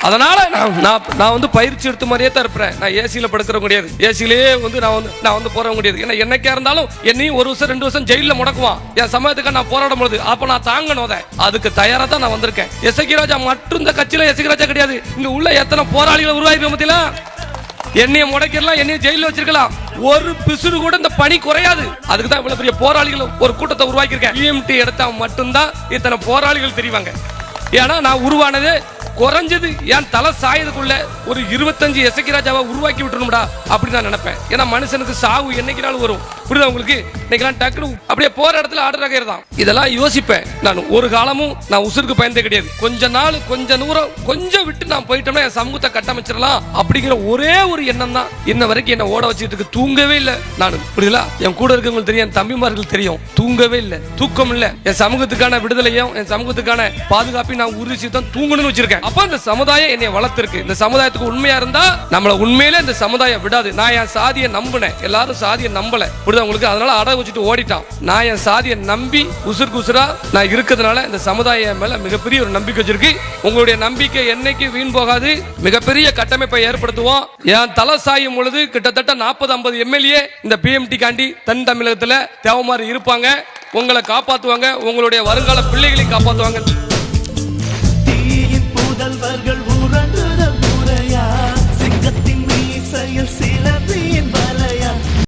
அதனால நான் வந்து பயிற்சி எடுத்த மாதிரியே தான் இருப்பேன். நான் ஏசியில படுக்கிற முடியாது, ஏசிலேயே வந்து நான் வந்து போற முடியாது. ஏன்னா என்னைக்கா இருந்தாலும் என்னையும் 1 வருஷம் 2 வருஷம் ஜெயில முடக்குவான். என் சமயத்துக்கு நான் போராடும் பொழுது அப்ப நான் தாங்கணும். அதுக்கு தயாரா தான் நான் வந்திருக்கேன். எசகி ராஜா மட்டும் இந்த கட்சியில எசகி ராஜா கிடையாது. இங்க உள்ள எத்தனை போராளிகள் உருவாயிருக்க பத்தில என்னைய முடக்கிடலாம், என்னைய ஜெயில வச்சிருக்கலாம். ஒரு பிசுறு கூட இந்த பணி குறையாது. அதுக்கு தான் இவ்வளவு பெரிய போராளிகள் ஒரு கூட்டத்தை உருவாக்கி இருக்கேன். பிஎம்டி எடுத்தா மட்டும்தான் இத்தனை போராளிகள் தெரிவாங்க. ஏன்னா நான் உருவானது குறைஞ்சது என் தலை சாயதுக்குள்ள ஒரு 25 எசகி ராஜாவை உருவாக்கி விட்டுணும்டா அப்படி நான் நினைப்பேன். ஏன்னா மனுஷனுக்கு சாவு என்னைக்குனாலும் வரும். புரியுதா உங்களுக்கு? இன்னைக்கெல்லாம் டக்குனு அப்படியே போற இடத்துல ஆடுற தான். இதெல்லாம் யோசிப்பேன். நான் ஒரு காலமும் நான் உசுருக்கு பயந்தே கிடையாது. கொஞ்ச நாள் கொஞ்ச தூரம் கொஞ்சம் விட்டு நான் போயிட்டோம்னா என் சமூகத்தை கட்டமைச்சிடலாம் அப்படிங்கிற ஒரே ஒரு எண்ணம் தான் இன்ன வரைக்கும் என்ன ஓட வச்சுட்டு இருக்கு. தூங்கவே இல்லை நான். புரியுதா? என் கூட இருக்கவங்களுக்கு தெரியும், என் தம்பிமார்கள் தெரியும். தூங்கவே இல்லை, தூக்கம் இல்லை. என் சமூகத்துக்கான விடுதலையும் என் சமூகத்துக்கான பாதுகாப்பையும் நான் உறுதி தான் தூங்கணும்னு வச்சிருக்கேன். அப்ப இந்த சமுதாயம் என்னை வளர்த்திருக்கு. இந்த சமுதாயத்துக்கு உண்மையா இருந்தா நம்மள உண்மையிலே இந்த சமுதாயம் விடாது. நான் என் சாதியை நம்பினேன், எல்லாரும் சாதியை நம்பல. புரியுதா உங்களுக்கு? அதனால அடை வச்சுட்டு ஓடிட்டான். நான் என் சாதியை நம்பி உசுருக்கு உசுரா நான் இருக்கிறதுனால இந்த சமுதாயம் மேல மிகப்பெரிய ஒரு நம்பிக்கை வச்சிருக்கு. உங்களுடைய நம்பிக்கை என்னைக்கு வீண் போகாது. மிகப்பெரிய கட்டமைப்பை ஏற்படுத்துவோம். என் தலை சாயும் பொழுது கிட்டத்தட்ட 40-50 எம்எல்ஏ இந்த பிஎம்டி காண்டி தென் தமிழகத்துல தேவமாரி இருப்பாங்க. உங்களை காப்பாத்துவாங்க, உங்களுடைய வருங்கால பிள்ளைகளை காப்பாத்துவாங்க. முதல்வர்கள் உறங்குதல் முறையா, சிங்கத்தின் மீசையில் சில